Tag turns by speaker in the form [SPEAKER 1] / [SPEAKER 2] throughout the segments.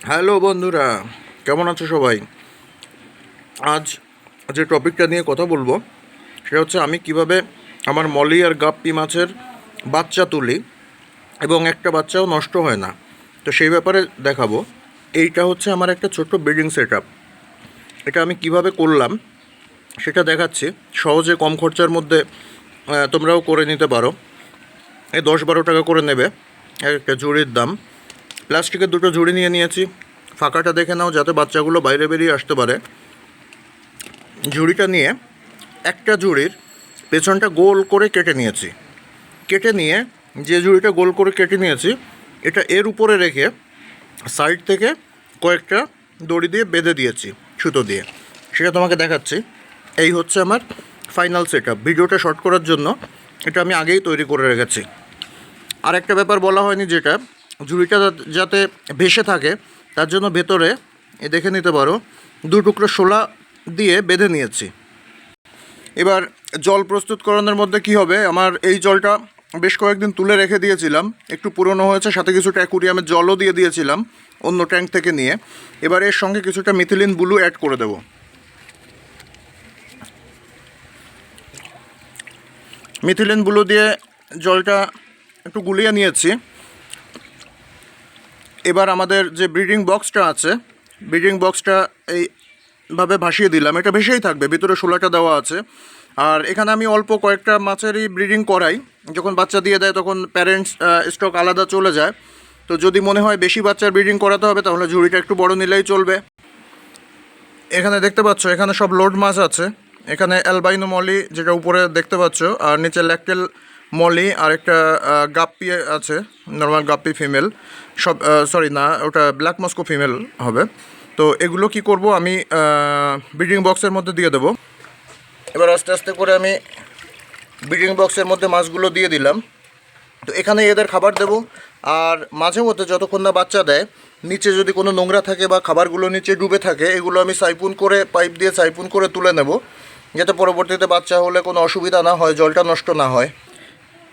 [SPEAKER 1] Hello বন্ধুরা, কেমন আছো সবাই? আজ যে টপিকটা নিয়ে কথা বলবো সেটা হচ্ছে আমি কিভাবে আমার মলি আর গাপ্পি মাছের বাচ্চা তুলি এবং একটা বাচ্চাও নষ্ট হয় না। তো সেই ব্যাপারে দেখাবো। এইটা হচ্ছে আমার একটা ছোট্ট ব্রিডিং সেট আপ। এটা আমি কিভাবে করলাম সেটা দেখাচ্ছি। সহজে কম খরচার মধ্যে তোমরাও করে নিতে পারো। এই 10-12 টাকা করে নেবে একটা ঝুড়ির দাম। প্লাস্টিকের দুটো ঝুড়ি নিয়ে নিয়েছি। ফাঁকাটা দেখে নাও যাতে বাচ্চাগুলো বাইরে বেরিয়ে আসতে পারে। ঝুড়িটা নিয়ে একটা ঝুড়ির পেছনটা গোল করে কেটে নিয়েছি। কেটে নিয়ে যে ঝুড়িটা গোল করে কেটে নিয়েছি এটা এর উপরে রেখে সাইড থেকে কয়েকটা দড়ি দিয়ে বেঁধে দিয়েছি সুতো দিয়ে। সেটা তোমাকে দেখাচ্ছি। এই হচ্ছে আমার ফাইনাল সেট আপ। ভিডিওটা শর্ট করার জন্য এটা আমি আগেই তৈরি করে রেখেছি। আর একটা ব্যাপার বলা হয়নি, যেটা ঝুড়িটা যাতে ভেসে থাকে তার জন্য ভেতরে দেখে নিতে পারো 2 টুকরো শোলা দিয়ে বেঁধে নিয়েছি। এবার জল প্রস্তুতকরণের মধ্যে কি হবে, আমার এই জলটা বেশ কয়েকদিন তুলে রেখে দিয়েছিলাম, একটু পুরনো হয়েছে, সাথে কিছুটা অ্যাকুরিয়ামের জলও দিয়ে দিয়েছিলাম অন্য ট্যাঙ্ক থেকে নিয়ে। এবার এর সঙ্গে কিছুটা মিথিলিন ব্লু অ্যাড করে দেব। মিথিলিন ব্লু দিয়ে জলটা একটু গুলিয়ে নিয়েছি। এবার আমাদের যে ব্রিডিং বক্সটা আছে, ব্রিডিং বক্সটা এইভাবে ভাসিয়ে দিলাম। এটা ভেসেই থাকবে, ভিতরে শোলাটা দেওয়া আছে। আর এখানে আমি অল্প কয়েকটা মাছেরই ব্রিডিং করাই। যখন বাচ্চা দিয়ে দেয় তখন প্যারেন্টস স্টক আলাদা চলে যায়। তো যদি মনে হয় বেশি বাচ্চার ব্রিডিং করাতে হবে তাহলে ঝুড়িটা একটু বড় নিলেই চলবে। এখানে দেখতে পাচ্ছ এখানে সব লোড মাছ আছে। এখানে অ্যালবাইনো মলি যেটা উপরে দেখতে পাচ্ছ, আর নিচে ল্যাকটেল মলি, আর একটা গাপ্পি আছে, নর্মাল গাপ্পি ফিমেল। সব সরি না, ওটা ব্ল্যাক মস্কো ফিমেল হবে। তো এগুলো কি করব, আমি ব্রিডিং বক্সের মধ্যে দিয়ে দেবো। এবার আস্তে আস্তে করে আমি ব্রিডিং বক্সের মধ্যে মাছগুলো দিয়ে দিলাম। তো এখানে এদের খাবার দেব। আর মাঝে মধ্যে যতক্ষণ না বাচ্চা দেয়, নিচে যদি কোনো নোংরা থাকে বা খাবারগুলো নিচে ডুবে থাকে, এগুলো আমি সাইপুন করে পাইপ দিয়ে সাইপুন করে তুলে নেব, যাতে পরবর্তীতে বাচ্চা হলে কোনো অসুবিধা না হয়, জলটা নষ্ট না হয়।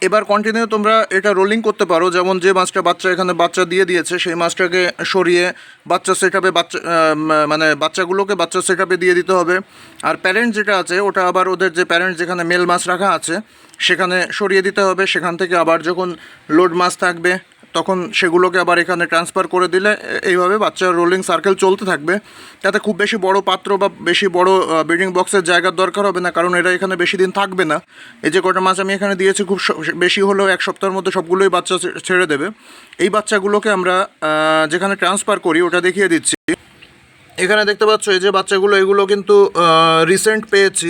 [SPEAKER 1] এবার কন্টিনিউ তোমরা এটা রোলিং করতে পারো। যেমন যে মাছটা বাচ্চা এখানে বাচ্চা দিয়ে দিয়েছে সেই মাছটাকে সরিয়ে বাচ্চা সেট আপে মানে বাচ্চাগুলোকে বাচ্চা সেট আপে দিয়ে দিতে হবে। আর প্যারেন্ট যেটা আছে ওটা আবার ওদের যে প্যারেন্ট যেখানে মেল মাছ রাখা আছে সেখানে সরিয়ে দিতে হবে। সেখান থেকে আবার যখন লোড মাছ থাকবে তখন সেগুলোকে আবার এখানে ট্রান্সফার করে দিলে এইভাবে বাচ্চার রোলিং সার্কেল চলতে থাকবে। তাতে খুব বেশি বড় পাত্র বা বেশি বড় ব্রিডিং বক্সের জায়গার দরকার হবে না, কারণ এরা এখানে বেশি দিন থাকবে না। এই যে কটা মাছ আমি এখানে দিয়েছি, খুব বেশি হলেও 1 সপ্তাহের মধ্যে সবগুলোই বাচ্চা ছেড়ে দেবে। এই বাচ্চাগুলোকে আমরা যেখানে ট্রান্সফার করি ওটা দেখিয়ে দিচ্ছি। এখানে দেখতে পাচ্ছ এই যে বাচ্চাগুলো, এগুলো কিন্তু রিসেন্ট পেয়েছি।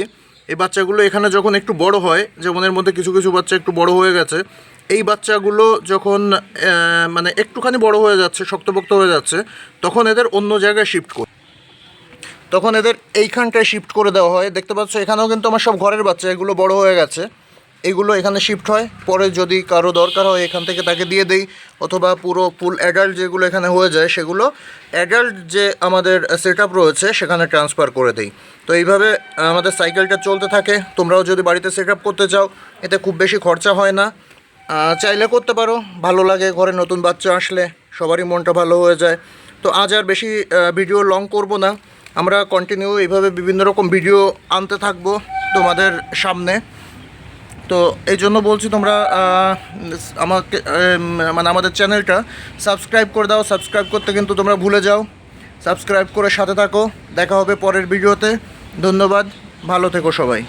[SPEAKER 1] এই বাচ্চাগুলো এখানে যখন একটু বড় হয়, যেমন এর মধ্যে কিছু কিছু বাচ্চা একটু বড় হয়ে গেছে, এই বাচ্চাগুলো যখন মানে একটুখানি বড় হয়ে যাচ্ছে, শক্তপোক্ত হয়ে যাচ্ছে, তখন এদের অন্য জায়গায় শিফট করে তখন এদের এইখানটায় শিফট করে দেওয়া হয়। দেখতে পাচ্ছ এখানেও কিন্তু আমার সব ঘরের বাচ্চা, এগুলো বড় হয়ে গেছে, এগুলো এখানে শিফট হয়। পরে যদি কারো দরকার হয় এখান থেকে তাকে দিয়ে দেই, অথবা পুরো ফুল অ্যাডাল্ট যেগুলো এখানে হয়ে যায় সেগুলো অ্যাডাল্ট যে আমাদের সেট আপ রয়েছে সেখানে ট্রান্সফার করে দেই। তো এইভাবে আমাদের সাইকেলটা চলতে থাকে। তোমরাও যদি বাড়িতে সেট আপ করতে চাও, এতে খুব বেশি খরচা হয় না, চাইলে করতে পারো। ভালো লাগে, ঘরে নতুন বাচ্চা আসলে সবারই মনটা ভালো হয়ে যায়। তো আজ আর বেশি ভিডিও লং করব না, আমরা কন্টিনিউ এইভাবে বিভিন্ন রকম ভিডিও আনতে থাকবো তোমাদের সামনে। তো এই জন্য বলছি তোমরা আমাকে মানে আমাদের চ্যানেলটা সাবস্ক্রাইব করে দাও। সাবস্ক্রাইব করতে কিন্তু তোমরা ভুলে যাও। সাবস্ক্রাইব করে সাথে থাকো। দেখা হবে পরের ভিডিওতে। ধন্যবাদ, ভালো থেকো সবাই।